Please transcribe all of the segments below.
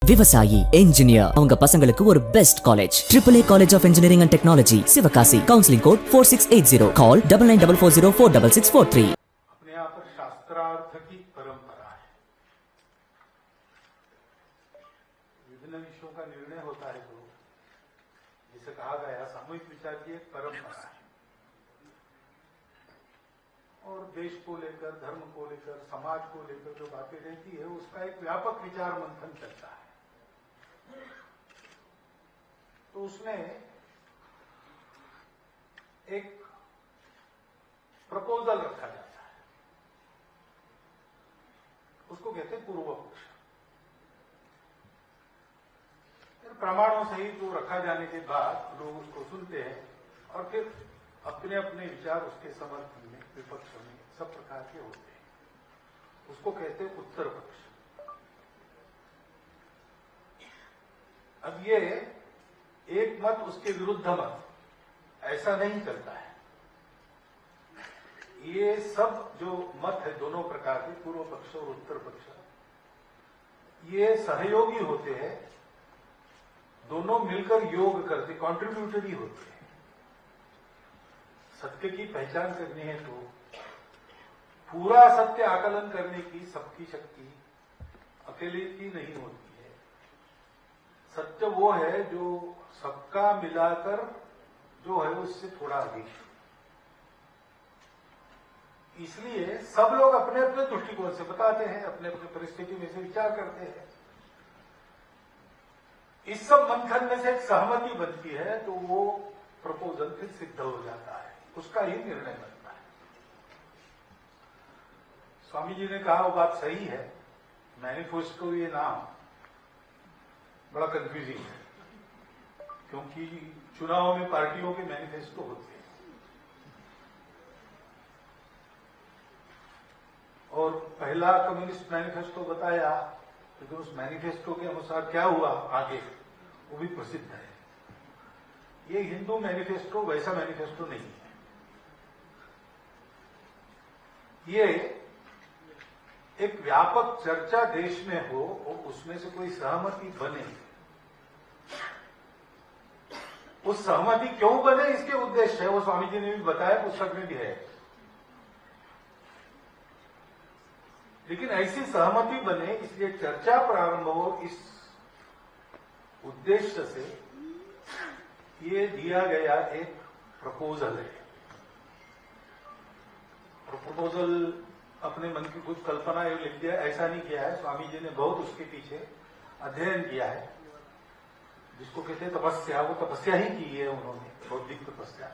விவசாயி என்ஜினியர் அவங்க பசங்களுக்கு ஒரு best college AAA college of engineering and technology Sivakasi counselling code 4680 call 9944046643 अपने यहाँ पर शास्त्रार्थ की परंपरा है। विभिन्न विषयों का निर्णय होता है तो जिसे कहा गया सामूहिक विचार की एक परंपरा है और देश को लेकर, धर्म को लेकर, समाज को लेकर जो बातें रहती है उसका एक व्यापक विचार मंथन चलता है। तो उसमें एक प्रपोजल रखा जाता है, उसको कहते हैं पूर्व पक्ष। फिर प्रमाणों सहित वो रखा जाने के बाद लोग उसको सुनते हैं और फिर अपने अपने विचार उसके समर्थन में, विपक्ष में सब प्रकार के होते हैं। उसको कहते हैं उत्तर पक्ष। अब ये एक मत उसके विरुद्ध मत ऐसा नहीं चलता है। ये सब जो मत है दोनों प्रकार के, पूर्व पक्ष और उत्तर पक्ष, ये सहयोगी होते हैं, दोनों मिलकर योग करते, कॉन्ट्रीब्यूटरी होते हैं। सत्य की पहचान करनी है तो पूरा सत्य आकलन करने की सबकी शक्ति अकेले की नहीं होती है। सत्य वो है जो सबका मिलाकर जो है उससे थोड़ा अधिक। इसलिए सब लोग अपने अपने दृष्टिकोण से बताते हैं, अपने अपने परिस्थिति में से विचार करते हैं। इस सब मंथन में से एक सहमति बनती है तो वो प्रपोजल फिर सिद्ध हो जाता है, उसका ही निर्णय बनता है। स्वामी जी ने कहा वो बात सही है, मैनिफेस्टो ये नाम बड़ा कंफ्यूजिंग है, क्योंकि चुनाव में पार्टियों के मैनिफेस्टो होते हैं और पहला कम्युनिस्ट मैनिफेस्टो बताया, क्योंकि उस मैनिफेस्टो के अनुसार क्या हुआ आगे वो भी प्रसिद्ध है। ये हिंदू मैनिफेस्टो वैसा मैनिफेस्टो नहीं है। ये एक व्यापक चर्चा देश में हो और उसमें से कोई सहमति बने, उस सहमति क्यों बने इसके उद्देश्य है, वो स्वामी जी ने भी बताया, पुस्तक में भी है। लेकिन ऐसी सहमति बने इसलिए चर्चा प्रारंभ हो, इस उद्देश्य से ये दिया गया एक प्रपोजल है। प्रपोजल अपने मन की कुछ कल्पना ये लिख दिया, ऐसा नहीं किया है। स्वामी जी ने बहुत उसके पीछे अध्ययन किया है, जिसको कहते हैं तपस्या। वो तपस्या ही की है उन्होंने, बौद्धिक तपस्या।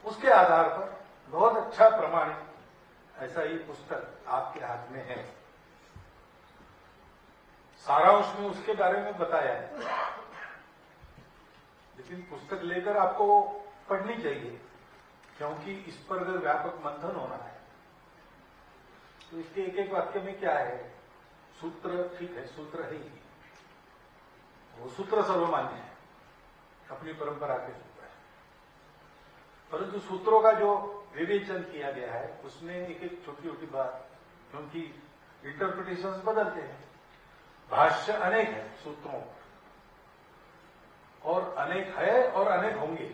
उसके आधार पर बहुत अच्छा प्रमाणित ऐसा ही पुस्तक आपके हाथ में है। सारांश में उसके बारे में बताया है, लेकिन पुस्तक लेकर आपको पढ़नी चाहिए, क्योंकि इस पर अगर व्यापक मंथन होना है तो इसके एक एक वाक्य में क्या है। सूत्र ठीक है, सूत्र है ही, वो सूत्र सर्वमान्य है, अपनी परंपरा के सूत्र है, परंतु सूत्रों का जो विवेचन किया गया है उसमें एक एक छोटी छोटी बात, क्योंकि इंटरप्रिटेशंस बदलते हैं, भाष्य अनेक है सूत्रों और अनेक है और अनेक होंगे,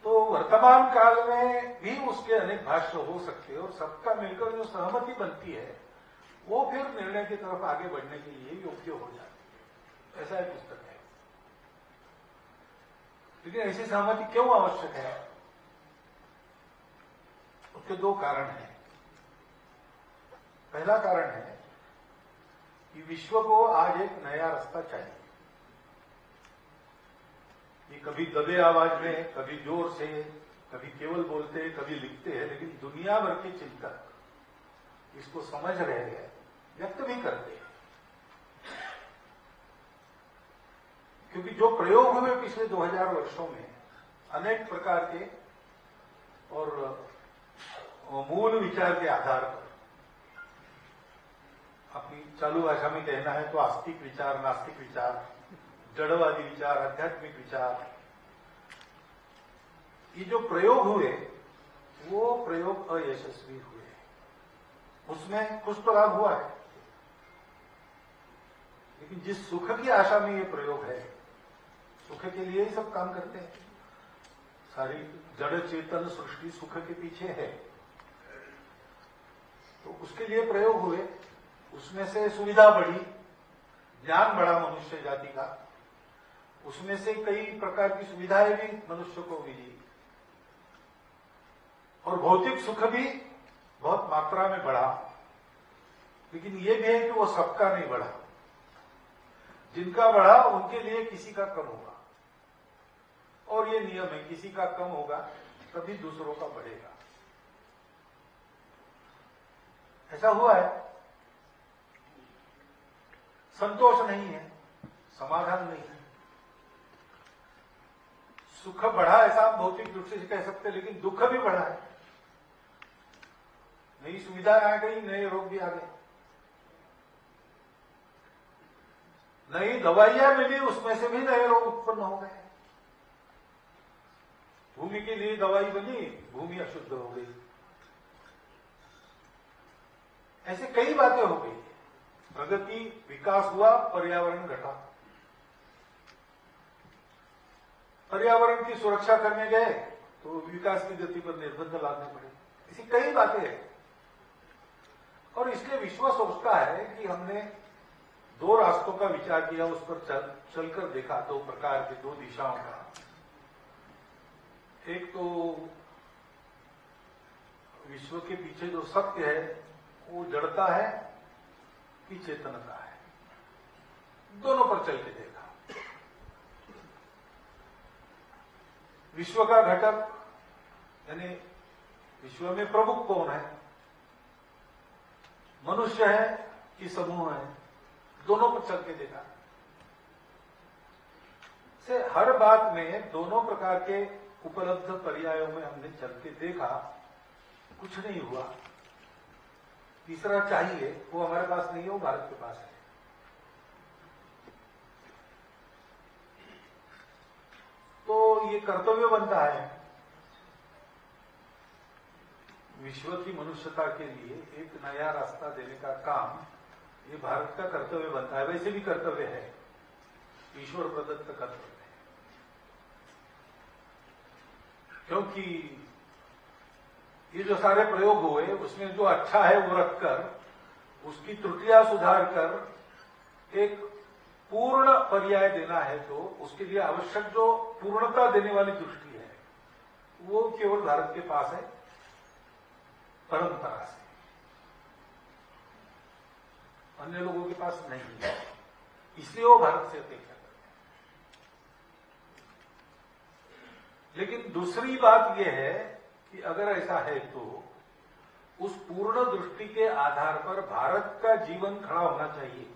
तो वर्तमान काल में भी उसके अनेक भाष्य हो सकते हैं और सबका मिलकर जो सहमति बनती है वो फिर निर्णय की तरफ आगे बढ़ने के लिए योग्य हो जाती है। ऐसा एक पुस्तक है। लेकिन ऐसी सहमति क्यों आवश्यक है, उसके दो कारण हैं। पहला कारण है कि विश्व को आज एक नया रास्ता चाहिए। ये कभी दबे आवाज में, कभी जोर से, कभी केवल बोलते हैं, कभी लिखते हैं, लेकिन दुनिया भर के चिंतक इसको समझ रहे हैं, व्यक्त भी करते हैं। क्योंकि जो प्रयोग हुए पिछले 2000 वर्षों में अनेक प्रकार के और मूल विचार के आधार पर, अपनी चालू भाषा में कहना है तो आस्तिक विचार, नास्तिक विचार, जड़वादी विचार, आध्यात्मिक विचार, ये जो प्रयोग हुए वो प्रयोग अयशस्वी हुए। उसमें कुछ तो लाभ हुआ है, लेकिन जिस सुख की आशा में ये प्रयोग है, सुख के लिए ही सब काम करते हैं। सारी जड़ चेतन सृष्टि सुख के पीछे है, तो उसके लिए प्रयोग हुए। उसमें से सुविधा बढ़ी, ज्ञान बढ़ा मनुष्य जाति का, उसमें से कई प्रकार की सुविधाएं भी मनुष्य को मिली, और भौतिक सुख भी बहुत मात्रा में बढ़ा। लेकिन ये भी है कि वो सबका नहीं बढ़ा, जिनका बढ़ा उनके लिए किसी का कम होगा, और ये नियम है, किसी का कम होगा तभी दूसरों का बढ़ेगा। ऐसा हुआ है। संतोष नहीं है, समाधान नहीं है। सुख बढ़ा ऐसा आप भौतिक दृष्टि से कह सकते हैं, लेकिन दुख भी बढ़ा है। नई सुविधाएं आ गई, नए रोग भी आ गए, नई दवाइयां मिली, उसमें से भी नए रोग उत्पन्न हो गए। भूमि के लिए दवाई बनी, भूमि अशुद्ध हो गई। ऐसे कई बातें हो गई। प्रगति, विकास हुआ, पर्यावरण घटा। पर्यावरण की सुरक्षा करने गए तो विकास की गति पर निर्बंध लादने पड़े। ऐसी कई बातें हैं, और इसलिए विश्व सोचता है कि हमने दो रास्तों का विचार किया, उस पर चलकर देखा, दो प्रकार के, दो दिशाओं का। एक तो विश्व के पीछे जो सत्य है वो जड़ता है कि चेतनता है, दोनों पर चल के देखा। विश्व का घटक यानी विश्व में प्रमुख कौन है, मनुष्य है कि समूह है, दोनों पर चल के देखा। से हर बात में दोनों प्रकार के उपलब्ध पर्यायों में हमने चल के देखा, कुछ नहीं हुआ। तीसरा चाहिए, वो हमारे पास नहीं है, वो भारत के पास है। तो ये कर्तव्य बनता है विश्व की मनुष्यता के लिए एक नया रास्ता देने का काम, ये भारत का कर्तव्य बनता है। वैसे भी कर्तव्य है, ईश्वर प्रदत्त कर्तव्य है, क्योंकि ये जो सारे प्रयोग हुए उसमें जो अच्छा है वो रखकर उसकी त्रुटियां सुधार कर एक पूर्ण पर्याय देना है, तो उसके लिए आवश्यक जो पूर्णता देने वाली दृष्टि है वो केवल भारत के पास है, परंपरा से। अन्य लोगों के पास नहीं है, इसलिए वो भारत से अपेक्षा करते हैं। लेकिन दूसरी बात यह है कि अगर ऐसा है तो उस पूर्ण दृष्टि के आधार पर भारत का जीवन खड़ा होना चाहिए।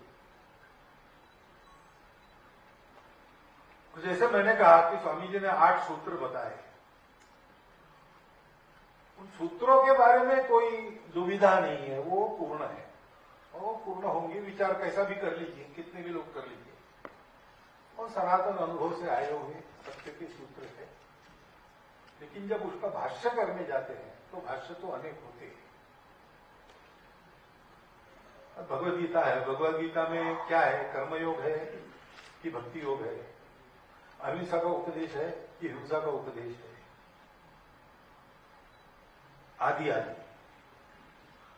जैसे मैंने कहा कि स्वामी जी ने 8 सूत्र बताए, उन सूत्रों के बारे में कोई दुविधा नहीं है, वो पूर्ण है, वो पूर्ण होंगे। विचार कैसा भी कर लीजिए, कितने भी लोग कर लीजिए, और सनातन अनुभव से आए हुए सत्य के सूत्र है। लेकिन जब उसका भाष्य करने जाते हैं तो भाष्य तो अनेक होते हैं। भगवद गीता है, भगवद गीता में क्या है, कर्मयोग है कि भक्ति योग है, अहिंसा का उपदेश है कि हिंसा का उपदेश है, आदि आदि।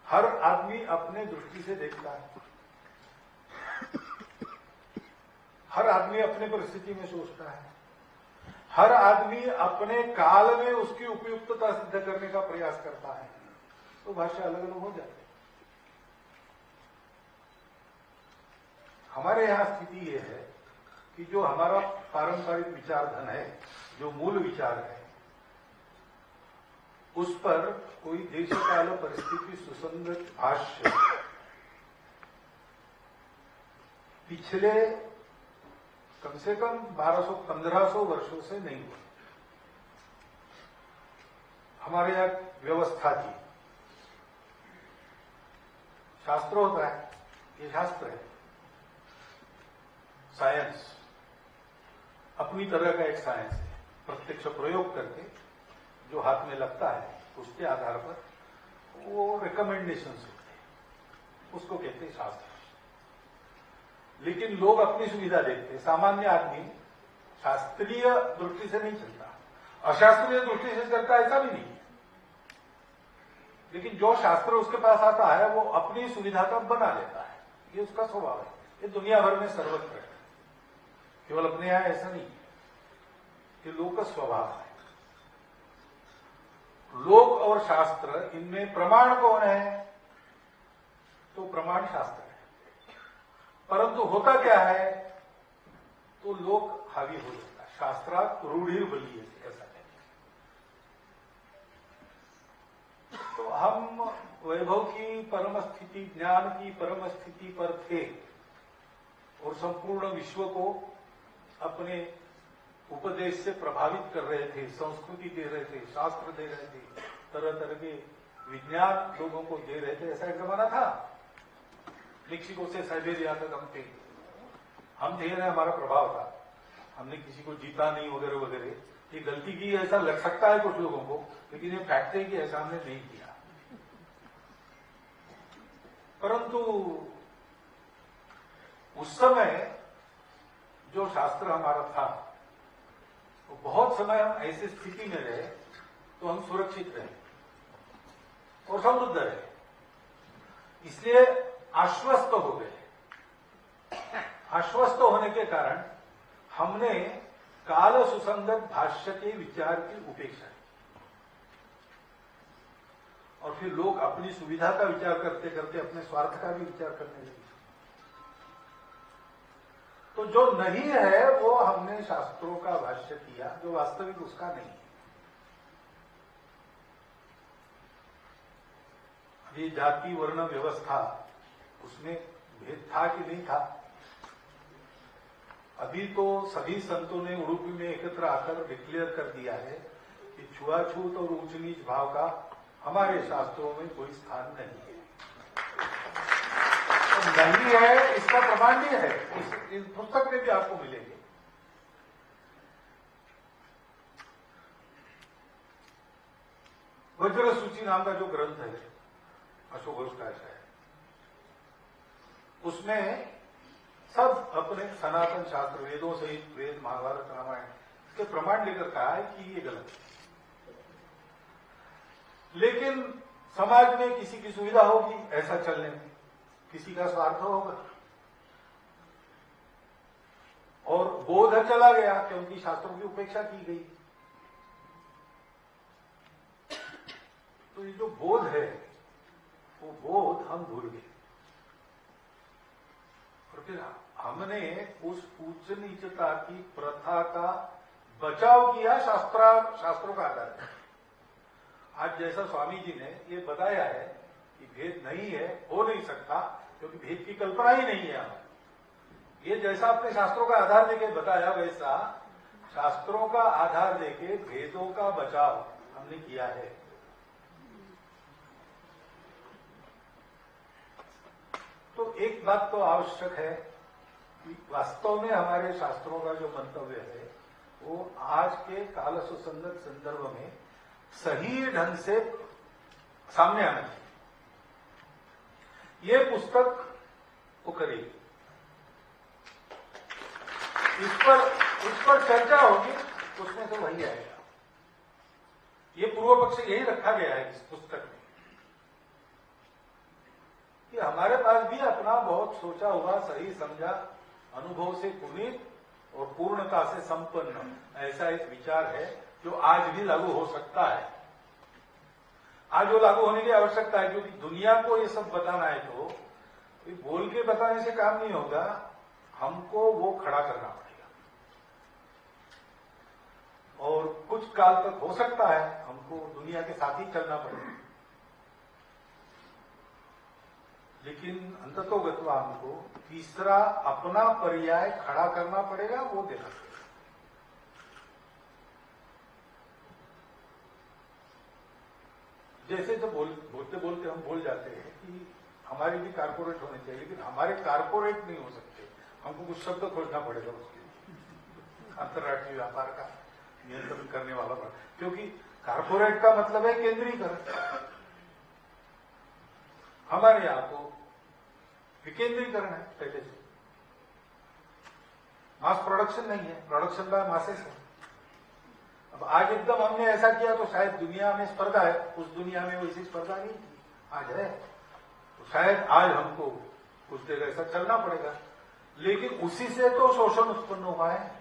हर आदमी अपने दृष्टि से देखता है, हर आदमी अपने परिस्थिति में सोचता है, हर आदमी अपने काल में उसकी उपयुक्तता सिद्ध करने का प्रयास करता है, तो भाषा अलग अलग हो जाती है। हमारे यहां स्थिति यह है कि जो हमारा पारंपरिक विचार धन है, जो मूल विचार है, उस पर कोई देश काल परिस्थिति सुसंगत भाष्य पिछले कम से कम 1200-1500 वर्षों से नहीं हुआ। हमारे यहां व्यवस्था थी, शास्त्र होता है, ये शास्त्र है, साइंस अपनी तरह का एक साइंस है। प्रत्यक्ष प्रयोग करके जो हाथ में लगता है उसके आधार पर वो रिकमेंडेशंस होते हैं, उसको कहते हैं शास्त्र। लेकिन लोग अपनी सुविधा देखते हैं। सामान्य आदमी शास्त्रीय दृष्टि से नहीं चलता, अशास्त्रीय दृष्टि से चलता, ऐसा भी नहीं है। लेकिन जो शास्त्र उसके पास आता है वो अपनी सुविधा का बना लेता है, ये उसका स्वभाव है। ये दुनिया भर में सर्वत्र है, केवल अपने यहां ऐसा नहीं है, ये लोक का स्वभाव है। लोक और शास्त्र, इनमें प्रमाण कौन है? तो प्रमाण शास्त्र है। परंतु होता क्या है? तो लोक हावी हो जाता है। शास्त्रार्थ रूढ़िर बलिए, ऐसा है। तो हम वैभव की परम स्थिति, ज्ञान की परम स्थिति पर थे और संपूर्ण विश्व को अपने उपदेश से प्रभावित कर रहे थे, संस्कृति दे रहे थे, शास्त्र दे रहे थे, तरह तरह के विज्ञान लोगों को दे रहे थे। ऐसा एक जमाना था। मेक्सिको से साइबेरिया तक हम थे ना, हमारा प्रभाव था। हमने किसी को जीता नहीं वगैरह वगैरह। ये गलती की ऐसा लग सकता है कुछ लोगों को, लेकिन ये फैक्ट है कि ऐसा हमने नहीं किया। परंतु उस समय जो शास्त्र हमारा था, तो बहुत समय हम ऐसी स्थिति में रहे तो हम सुरक्षित रहे और समृद्ध रहे, इसलिए आश्वस्त हो गए। आश्वस्त होने के कारण हमने काल सुसंगत भाष्य के विचार की उपेक्षा की और फिर लोग अपनी सुविधा का विचार करते करते अपने स्वार्थ का भी विचार करने लगे। तो जो नहीं है वो हमने शास्त्रों का भाष्य किया, जो वास्तविक उसका नहीं है। ये जाति वर्ण व्यवस्था, उसमें भेद था कि नहीं था? अभी तो सभी संतों ने उडुपी में एकत्र आकर डिक्लेयर कर दिया है कि छुआछूत और ऊंच नीच भाव का हमारे शास्त्रों में कोई स्थान नहीं है। तो नहीं है, इसका प्रमाण भी है, इस पुस्तक में भी आपको मिलेंगे। वज्र सूची नाम का जो ग्रंथ है अशोक घोष का है, उसमें सब अपने सनातन शास्त्र, वेदों सहित वेद, महाभारत, रामायण के प्रमाण लेकर कहा है कि ये गलत है। लेकिन समाज में किसी की सुविधा होगी ऐसा चलने में, किसी का स्वार्थ होगा और बोध चला गया क्योंकि शास्त्रों की उपेक्षा की गई। तो ये जो बोध है वो बोध हम भूल गए और फिर हमने उस उच्च नीचता की प्रथा का बचाव किया शास्त्रों का आधार है। आज जैसा स्वामी जी ने ये बताया है कि भेद नहीं है, हो नहीं सकता, क्योंकि भेद की कल्पना ही नहीं है हमें। ये जैसा अपने शास्त्रों का आधार लेके बताया, वैसा शास्त्रों का आधार लेके भेदों का बचाव हमने किया है। तो एक बात तो आवश्यक है कि वास्तव में हमारे शास्त्रों का जो मंतव्य है वो आज के काल सुसंगत संदर्भ में सही ढंग से सामने आना चाहिए। ये पुस्तक वो करेगी, इस पर चर्चा होगी, उसमें तो वही आएगा। ये पूर्व पक्ष यही रखा गया है इस पुस्तक में कि हमारे पास भी अपना बहुत सोचा हुआ, सही समझा, अनुभव से पुनीत और पूर्णता से संपन्न ऐसा एक विचार है जो आज भी लागू हो सकता है। आज वो लागू होने की आवश्यकता है, क्योंकि दुनिया को ये सब बताना है तो बोल के बताने से काम नहीं होगा, हमको वो खड़ा करना पड़ेगा। और कुछ काल तक हो सकता है हमको दुनिया के साथ ही चलना पड़ेगा, लेकिन अंततोगत्वा हमको तीसरा अपना पर्याय खड़ा करना पड़ेगा, वो देना पड़ेगा। जैसे तो बोलते बोलते हम बोल जाते हैं कि हमारे भी कारपोरेट होने चाहिए, लेकिन हमारे कारपोरेट नहीं हो सकते, हमको कुछ शब्द खोजना पड़ेगा उसके लिए, अंतर्राष्ट्रीय व्यापार का नियंत्रण करने वाला, क्योंकि कारपोरेट का मतलब है केंद्रीकरण। हमारे यहां तो विकेंद्रीकरण है पहले से, मास प्रोडक्शन नहीं है, प्रोडक्शन बाय मासेस है। अब आज एकदम हमने ऐसा किया तो शायद दुनिया में स्पर्धा है, उस दुनिया में वैसी स्पर्धा नहीं थी, आज है। तो शायद आज हमको कुछ देर ऐसा चलना पड़ेगा, लेकिन उसी से तो शोषण उत्पन्न हुआ है।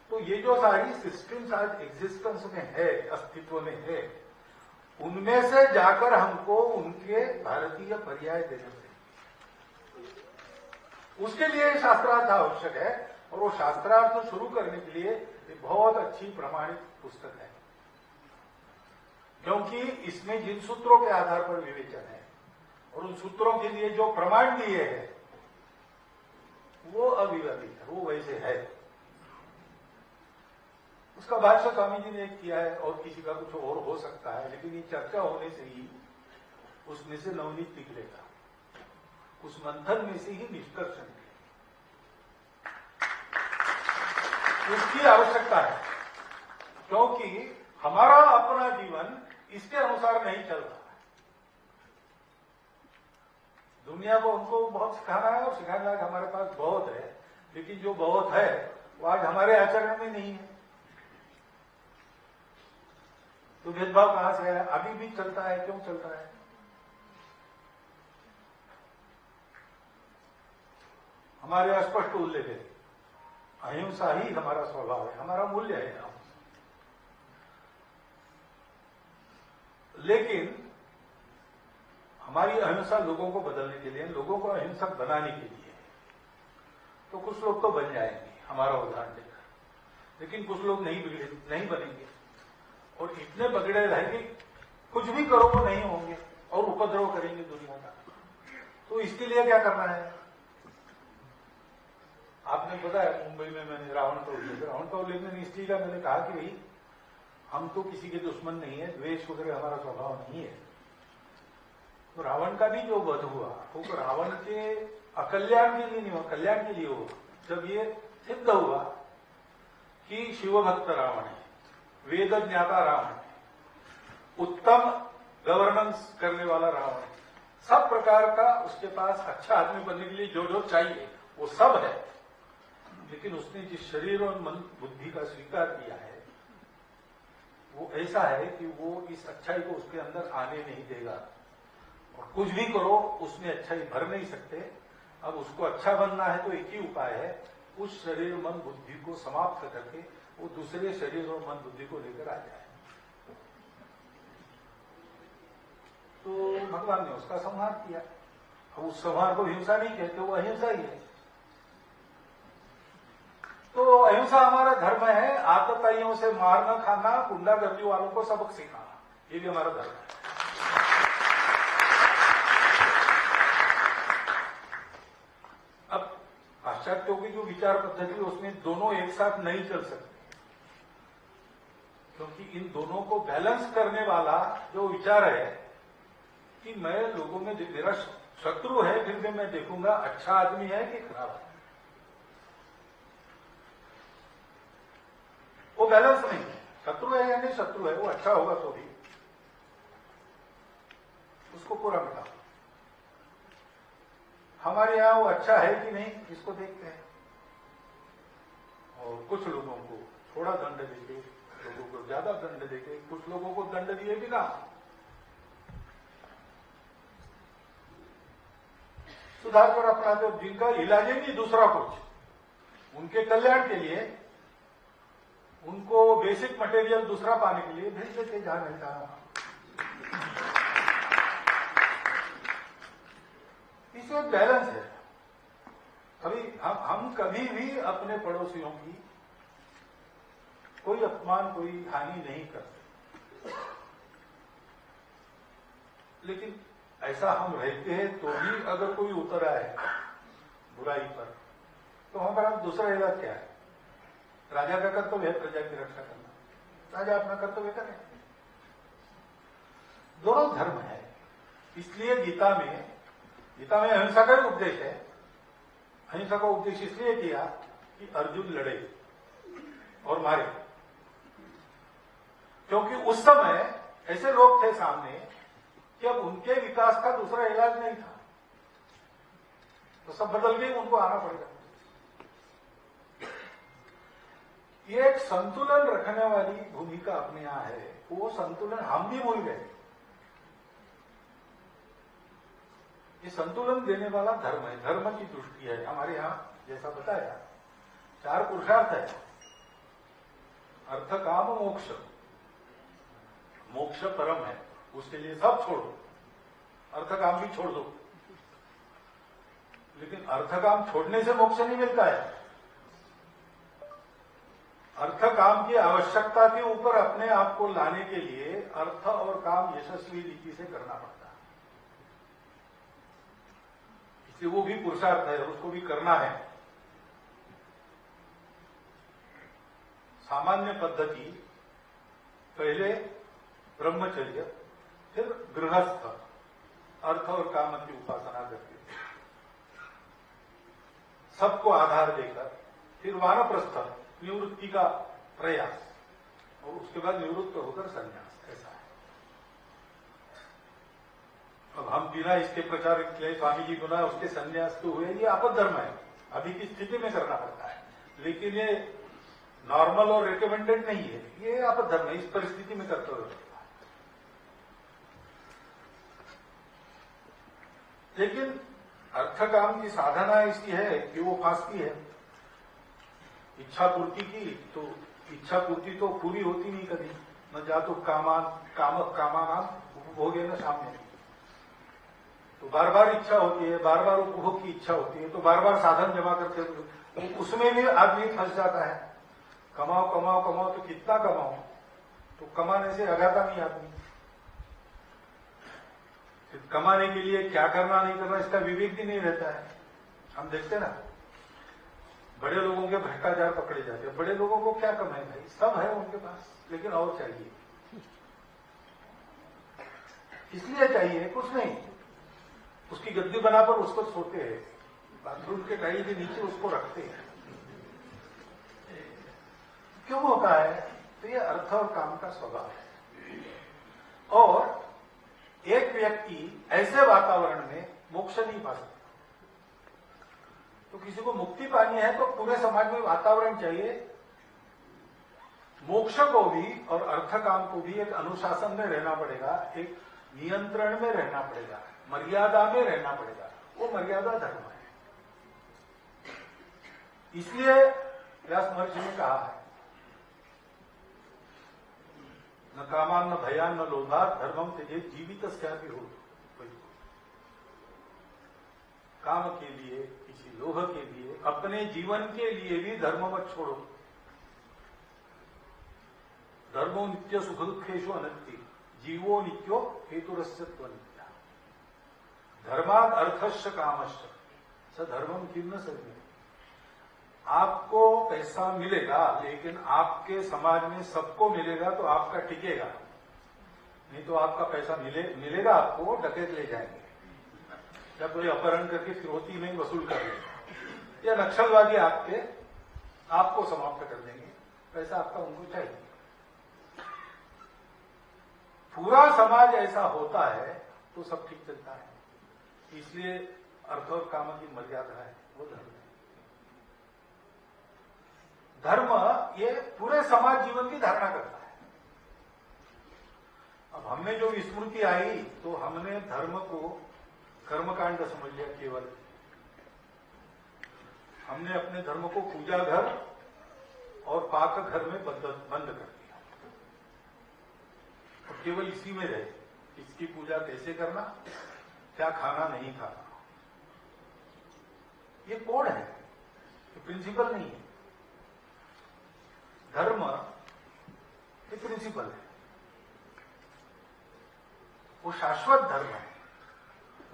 तो ये जो सारी सिस्टम्स आज एग्जिस्टेंस में है, अस्तित्व में है, उनमें से जाकर हमको उनके भारतीय पर्याय देने पड़ेंगे। उसके लिए शास्त्रार्थ आवश्यक है, और वो शास्त्रार्थ शुरू करने के लिए एक बहुत अच्छी प्रमाणित पुस्तक है, क्योंकि इसमें जिन सूत्रों के आधार पर विवेचन है और उन सूत्रों के लिए जो प्रमाण दिए हैं वो अविवादित है, वो वैसे है। उसका भाष्य स्वामी जी ने किया है, और किसी का कुछ और हो सकता है, लेकिन ये चर्चा होने से ही उसमें से नवनीत निकलेगा, उस मंथन में से ही निष्कर्ष निकलेगा। उसकी आवश्यकता है, क्योंकि हमारा अपना जीवन इसके अनुसार नहीं चल रहा है। दुनिया को उनको बहुत सिखाना है, और सिखाने लायक हमारे पास बहुत है, लेकिन जो बहुत है वो आज हमारे आचरण में नहीं है। तो भेदभाव कहां से है, अभी भी चलता है, क्यों चलता है? हमारे अस्पष्ट उल्लेख है, अहिंसा ही हमारा स्वभाव है, हमारा मूल्य है अहिंसा। लेकिन हमारी अहिंसा लोगों को बदलने के लिए, लोगों को अहिंसक बनाने के लिए, तो कुछ लोग तो बन जाएंगे हमारा उदाहरण देकर, लेकिन कुछ लोग नहीं बनेंगे, और इतने बगड़े रहेंगे, कुछ भी करो वो नहीं होंगे और उपद्रव करेंगे दुनिया का। तो इसके लिए क्या करना है? आपने बताया मुंबई में मैंने रावण का उल्लेख मैंने इसलिए का, मैंने कहा कि भाई हम तो किसी के दुश्मन नहीं है, द्वेष वगैरह हमारा स्वभाव नहीं है। तो रावण का भी जो वध हुआ वो रावण के अकल्याण के लिए नहीं हुआ, कल्याण के लिए हुआ। जब ये सिद्ध हुआ कि शिवभक्त रावण है, वेद ज्ञाता रावण है, उत्तम गवर्नेंस करने वाला रावण है, सब प्रकार का उसके पास अच्छा आदमी बनने के लिए जो जो चाहिए वो सब है, लेकिन उसने जिस शरीर और मन बुद्धि का स्वीकार किया है वो ऐसा है कि वो इस अच्छाई को उसके अंदर आने नहीं देगा, और कुछ भी करो उसमें अच्छाई भर नहीं सकते। अब उसको अच्छा बनना है तो एक ही उपाय है, उस शरीर मन बुद्धि को समाप्त करके वो दूसरे शरीर और मन बुद्धि को लेकर आ जाए। तो भगवान ने उसका संहार किया। अब उस संहार को हिंसा नहीं कहते, वो अहिंसा ही है। तो अहिंसा हमारा धर्म है, आतताइयों से मारना खाना, गुंडागर्दी वालों को सबक सिखाना, ये भी हमारा धर्म है। अब पाश्चात्यों की जो विचार पद्धति है उसमें दोनों एक साथ नहीं चल सकते, क्योंकि इन दोनों को बैलेंस करने वाला जो विचार है कि मैं लोगों में, मेरा शत्रु है फिर भी मैं देखूंगा अच्छा आदमी है कि खराब है, वो बैलेंस नहीं है। शत्रु है या नहीं शत्रु है, वो अच्छा होगा तो भी उसको पूरा मिटा। हमारे यहां वो अच्छा है कि नहीं इसको देखते हैं, और कुछ लोगों को थोड़ा दंड देके, लोगों को ज्यादा दंड देके, कुछ लोगों को दंड दिए बिना सुधार कर अपनाते, जिनका इलाज ही नहीं दूसरा कुछ, उनके कल्याण के लिए उनको बेसिक मटेरियल दूसरा पाने के लिए भेज देते जहां नहीं जाना। इसमें बैलेंस है। कभी हम कभी भी अपने पड़ोसियों की कोई अपमान, कोई हानि नहीं करते, लेकिन ऐसा हम रहते हैं तो भी अगर कोई उतर आए बुराई पर, तो हमारा दूसरा इलाज क्या है? राजा का कर्तव्य है प्रजा की रक्षा करना, राजा अपना कर्तव्य करे। दोनों धर्म है, इसलिए गीता में अहिंसा का ही उपदेश है। अहिंसा का उपदेश इसलिए किया कि अर्जुन लड़े और मारे, क्योंकि उस समय ऐसे लोग थे सामने कि अब उनके विकास का दूसरा इलाज नहीं था। तो सब बदल गए, उनको आना पड़ेगा। ये एक संतुलन रखने वाली भूमिका अपने यहां है, वो संतुलन हम भी भूल गए। ये संतुलन देने वाला धर्म है, धर्म की दृष्टि है हमारे यहां। जैसा बताया 4 पुरुषार्थ है, अर्थ काम मोक्ष। मोक्ष परम है, उसके लिए सब छोड़ो, अर्थ काम भी छोड़ दो। लेकिन अर्थ काम छोड़ने से मोक्ष नहीं मिलता है। अर्थ काम की आवश्यकता के ऊपर अपने आप को लाने के लिए अर्थ और काम यशस्वी रीति से करना पड़ता है। इसलिए वो भी पुरुषार्थ है, उसको भी करना है। सामान्य पद्धति पहले ब्रह्मचर्य, फिर गृहस्थ अर्थ और काम की उपासना करके सबको आधार देकर फिर वानप्रस्थ निवृत्ति का प्रयास, और उसके बाद निवृत्त होकर संन्यास, ऐसा है। अब हम बिना इसके प्रचार के स्वामी जी बोला उसके संन्यास तो हुए, ये आपद धर्म है, अभी की स्थिति में करना पड़ता है। लेकिन ये नॉर्मल और रिकमेंडेड नहीं है, ये आपद धर्म है, इस परिस्थिति में करते हुए। लेकिन अर्थ काम की साधना ऐसी है कि वो फांसती है। इच्छा पूर्ति की तो इच्छा पूर्ति तो पूरी होती नहीं कभी, न जा तो कामानाम उपभोगे न सामने। तो बार बार इच्छा होती है, बार बार उपभोग की इच्छा होती है, तो बार बार साधन जमा करते हुए उसमें भी आदमी फंस जाता है। कमाओ कमाओ कमाओ, तो कितना कमाओ, तो कमाने से अगाता नहीं आदमी। कमाने के लिए क्या करना नहीं करना इसका विवेक भी नहीं रहता है। हम देखते ना, बड़े लोगों के भ्रष्टाचार पकड़े जाते हैं। बड़े लोगों को क्या कम है भाई, सब है उनके पास, लेकिन और चाहिए। इसलिए चाहिए, कुछ नहीं। उसकी गद्दी बनाकर उसको सोते हैं, बाथरूम के टाइल के नीचे उसको रखते हैं। क्यों होता है? तो ये अर्थ और काम का स्वभाव है। और एक व्यक्ति ऐसे वातावरण में मोक्ष नहीं पा सकता। तो किसी को मुक्ति पानी है तो पूरे समाज में वातावरण चाहिए। मोक्ष को भी और अर्थ काम को भी एक अनुशासन में रहना पड़ेगा, एक नियंत्रण में रहना पड़ेगा, मर्यादा में रहना पड़ेगा। वो मर्यादा धर्म है। इसलिए व्यास महर्षि ने कहा है, न कामान न भयान न लोभा धर्मम तेजे जीवित भी हो। काम के लिए, किसी लोभ के लिए, अपने जीवन के लिए भी धर्म मत छोड़ो। धर्मो नित्य सुख दुखेशु अनंति, जीवो नित्यो हेतुरस्यत्व नित्या। धर्माद अर्थश्च कामश्च स धर्मम किम न सर्वे। आपको पैसा मिलेगा, लेकिन आपके समाज में सबको मिलेगा तो आपका टिकेगा, नहीं तो आपका पैसा मिलेगा आपको, डकैत ले जाएंगे, या कोई अपहरण करके फिरौती में वसूल कर लेंगे, या नक्सलवादी आपको समाप्त कर देंगे। पैसा आपका उनको चाहिए। पूरा समाज ऐसा होता है तो सब ठीक चलता है। इसलिए अर्थ और काम की मर्यादा है, वो धर्म है। धर्म ये पूरे समाज जीवन की धारणा करता है। अब हमने जो विस्मृति आई तो हमने धर्म को कर्मकांड समझ लिया केवल। हमने अपने धर्म को पूजा घर और पाक घर में बंद कर दिया और केवल इसी में रहे। इसकी पूजा कैसे करना, क्या खाना नहीं खाना, ये कोड है, ये प्रिंसिपल नहीं है। धर्म ये प्रिंसिपल है, वो शाश्वत धर्म है।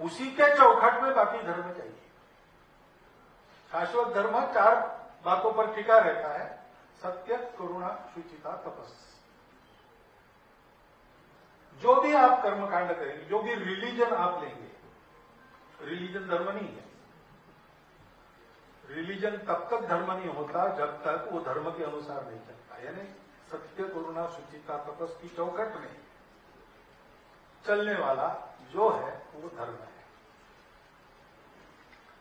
उसी के चौखट में बाकी धर्म चाहिए। शाश्वत धर्म 4 बातों पर टिका रहता है: सत्य, करुणा, शुचिता, तपस्या। जो भी आप कर्मकांड करेंगे, जो भी रिलीजन आप लेंगे, रिलीजन धर्म नहीं है। रिलीजन तब तक धर्म नहीं होता जब तक वो धर्म के अनुसार नहीं चलता। यानी सत्य, करुणा, शुचिता, तपस्या की चौखट में चलने वाला जो है वो धर्म है।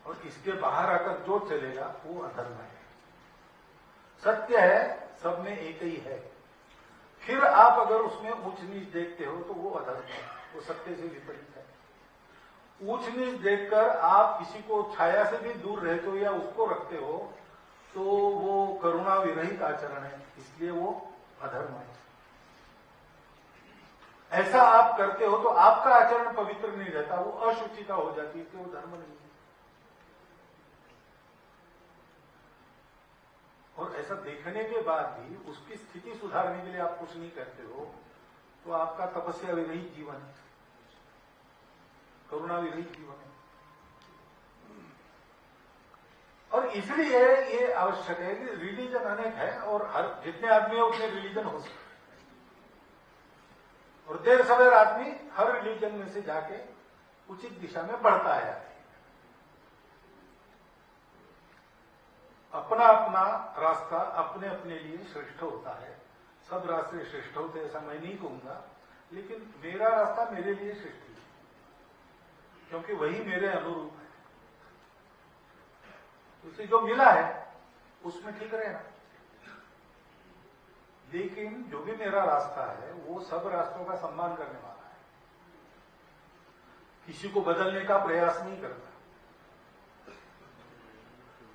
और इसके बाहर आकर जो चलेगा वो अधर्म है। सत्य है, सब में एक ही है। फिर आप अगर उसमें ऊंच नीच देखते हो तो वो अधर्म है, वो सत्य से विपरीत है। ऊंच नीच देखकर आप किसी को छाया से भी दूर रहते हो या उसको रखते हो तो वो करुणा विरहित आचरण है, इसलिए वो अधर्म है। ऐसा आप करते हो तो आपका आचरण पवित्र नहीं रहता, वो अशुचिता हो जाती है, इसलिए वो धर्म नहीं है। और ऐसा देखने के बाद भी उसकी स्थिति सुधारने के लिए आप कुछ नहीं करते हो तो आपका तपस्या विरहित जीवन है, करुणा विरहित जीवन है। और इसलिए ये आवश्यक है कि रिलीजन अनेक है और हर जितने आदमी है उतने रिलीजन हो सकते हैं, और देर सवेर आदमी हर रिलीजन में से जाके उचित दिशा में बढ़ता है। अपना अपना रास्ता अपने अपने लिए श्रेष्ठ होता है। सब रास्ते श्रेष्ठ होते ऐसा मैं नहीं कहूंगा, लेकिन मेरा रास्ता मेरे लिए श्रेष्ठ है क्योंकि वही मेरे अनुरूप है। उसे जो मिला है उसमें ठीक रहना, लेकिन जो भी मेरा रास्ता है वो सब रास्तों का सम्मान करने वाला है, किसी को बदलने का प्रयास नहीं करता।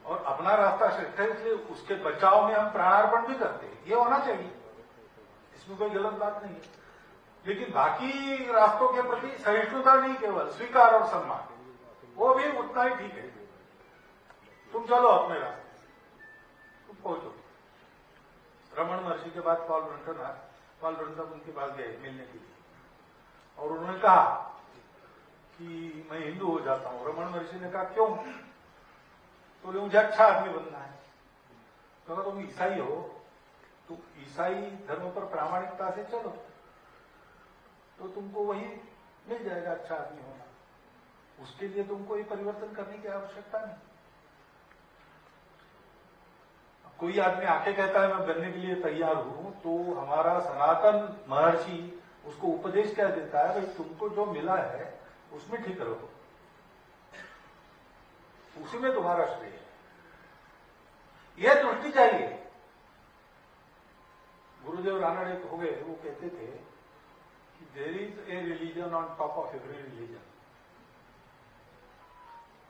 और अपना रास्ता श्रेष्ठ है इसलिए उसके बचाव में हम प्राणार्पण भी करते हैं, ये होना चाहिए, इसमें कोई गलत बात नहीं है। लेकिन बाकी रास्तों के प्रति सहिष्णुता नहीं, केवल स्वीकार और सम्मान, वो भी उतना ही ठीक है। तुम चलो अपने रास्ते, तुम पहुंचो। रमन महर्षि के बाद पॉल ब्रंटन उनके पास गए मिलने के लिए और उन्होंने कहा कि मैं हिंदू हो जाता हूं। रमन महर्षि ने कहा क्यों? तो बोले मुझे अच्छा आदमी बनना है। तो अगर तुम ईसाई हो तो ईसाई धर्म पर प्रामाणिकता से चलो तो तुमको वही मिल जाएगा अच्छा आदमी होना, उसके लिए तुमको ये परिवर्तन करने की आवश्यकता नहीं। कोई आदमी आके कहता है मैं बनने के लिए तैयार हूं तो हमारा सनातन महर्षि उसको उपदेश क्या देता है, भाई तुमको जो मिला है उसमें ठीक रहो, उसी में तुम्हारा श्रेय है। यह दृष्टि चाहिए। गुरुदेव रानड़े हो गए, वो कहते थे कि there is a religion on top of every religion,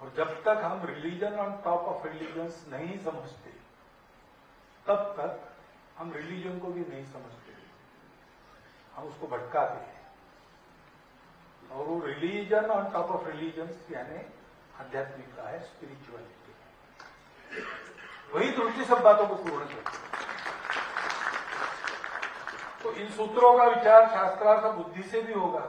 और जब तक हम religion on top of religions नहीं समझते तब तक हम रिलीजन को भी नहीं समझते, हम उसको भटकाते हैं। और वो religion on top of religions यानी आध्यात्मिकता है, स्पिरिचुअलिटी है। वही दृष्टि सब बातों को पूर्ण करती है। तो इन सूत्रों का विचार शास्त्रार्थ बुद्धि से भी होगा,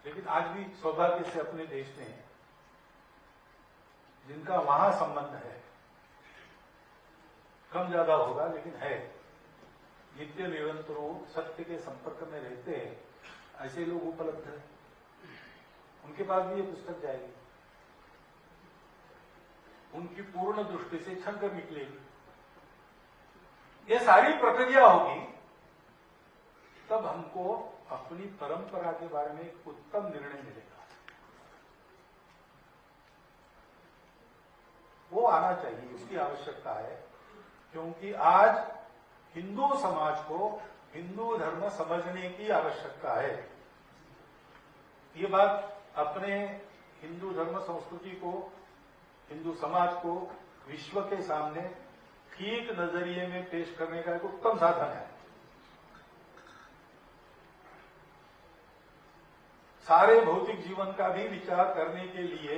लेकिन आज भी सौभाग्य से अपने देश में जिनका वहां संबंध है, कम ज्यादा होगा लेकिन है, नित्य निरंतरों सत्य के संपर्क में रहते हैं, ऐसे लोग उपलब्ध हैं। उनके पास भी ये पुस्तक जाएगी, उनकी पूर्ण दृष्टि से छन कर निकलेगी। ये सारी प्रक्रिया होगी तब हमको अपनी परंपरा के बारे में एक उत्तम निर्णय मिलेगा। वो आना चाहिए, उसकी आवश्यकता है, क्योंकि आज हिंदू समाज को हिंदू धर्म समझने की आवश्यकता है। ये बात अपने हिंदू धर्म संस्कृति को, हिंदू समाज को विश्व के सामने ठीक नजरिए में पेश करने का एक उत्तम साधन है। सारे भौतिक जीवन का भी विचार करने के लिए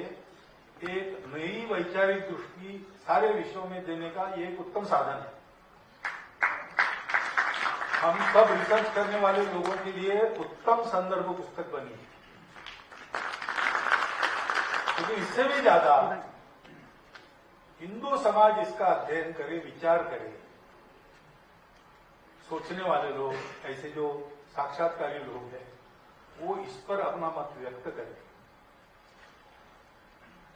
एक नई वैचारिक दृष्टि सारे विश्व में देने का ये एक उत्तम साधन है। हम सब रिसर्च करने वाले लोगों के लिए उत्तम संदर्भ पुस्तक बनी है, लेकिन इससे भी ज्यादा हिंदू समाज इसका अध्ययन करे, विचार करे, सोचने वाले लोग, ऐसे जो साक्षात्कारी लोग हैं, वो इस पर अपना मत व्यक्त करें,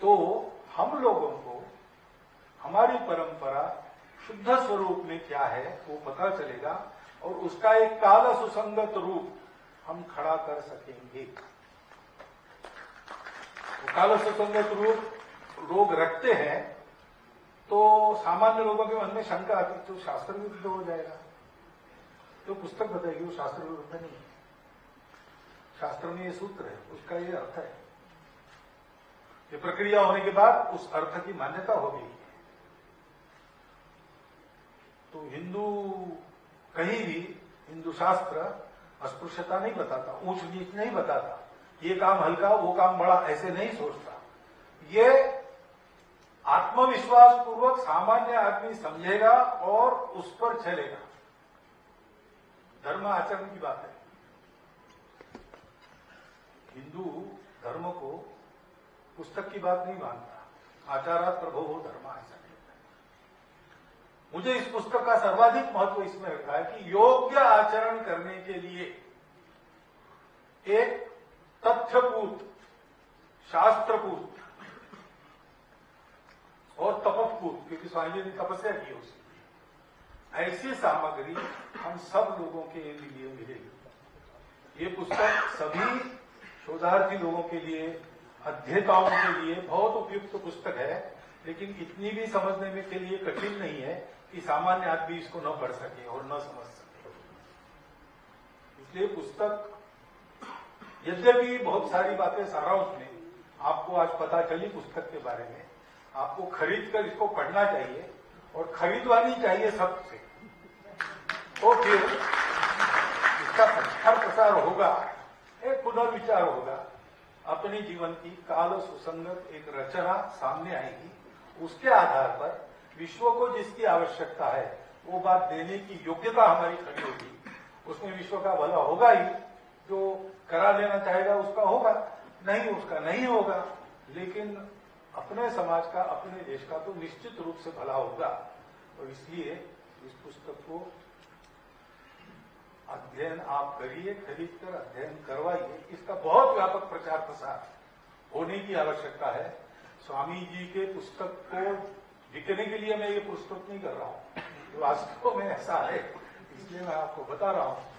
तो हम लोगों को हमारी परंपरा शुद्ध स्वरूप में क्या है वो पता चलेगा और उसका एक काल सुसंगत रूप हम खड़ा कर सकेंगे। काल सुसंगत रूप लोग रखते हैं तो सामान्य लोगों के मन में शंका आती तो शास्त्र विरुद्ध हो जाएगा। तो पुस्तक बताएगी वो शास्त्र विरुद्ध नहीं है। शास्त्र में ये सूत्र है, उसका ये अर्थ है। ये प्रक्रिया होने के बाद उस अर्थ की मान्यता हो गई। तो हिंदू कहीं भी हिंदू शास्त्र अस्पृश्यता नहीं बताता, ऊंच नीच नहीं बताता, ये काम हल्का वो काम बड़ा ऐसे नहीं सोचता। ये आत्मविश्वास पूर्वक सामान्य आदमी समझेगा और उस पर चलेगा। धर्म आचरण की बात है। हिंदू धर्म को पुस्तक की बात नहीं मानता। आचारात प्रभो धर्म आचरण। मुझे इस पुस्तक का सर्वाधिक महत्व इसमें रखा है कि योग्य आचरण करने के लिए एक तथ्यपूत, शास्त्रपूत और तपस्पूत, क्योंकि स्वामी जी ने तपस्या की उसकी, ऐसी सामग्री हम सब लोगों के लिए मिलेगी। ये पुस्तक सभी शोधार्थी लोगों के लिए, अध्येताओं के लिए बहुत उपयुक्त पुस्तक है, लेकिन इतनी भी समझने में के लिए कठिन नहीं है कि सामान्य आदमी इसको न पढ़ सके और न समझ सके। इसलिए पुस्तक यद्यपि बहुत सारी बातें सारांश में आपको आज पता चली पुस्तक के बारे में, आपको खरीद कर इसको पढ़ना चाहिए और खरीदवानी चाहिए सबसे। तो फिर इसका प्रचार प्रसार होगा, एक पुनर्विचार होगा, अपने जीवन की काल सुसंगत एक रचना सामने आएगी। उसके आधार पर विश्व को जिसकी आवश्यकता है वो बात देने की योग्यता हमारी खड़ी होगी। उसमें विश्व का भला होगा ही, जो करा लेना चाहेगा उसका होगा, नहीं उसका नहीं होगा, लेकिन अपने समाज का, अपने देश का तो निश्चित रूप से भला होगा। और इसलिए इस पुस्तक को अध्ययन आप करिए, खरीद कर अध्ययन करवाइए। इसका बहुत व्यापक प्रचार प्रसार होने की आवश्यकता है। स्वामी जी के पुस्तक को बिकने के लिए मैं ये पुस्तक नहीं कर रहा हूं, वास्तव में ऐसा है, इसलिए मैं आपको बता रहा हूं।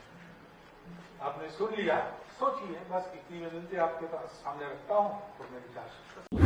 आपने सुन लिया, सोचिए, बस इतनी विनती आपके पास सामने रखता हूं और मेरी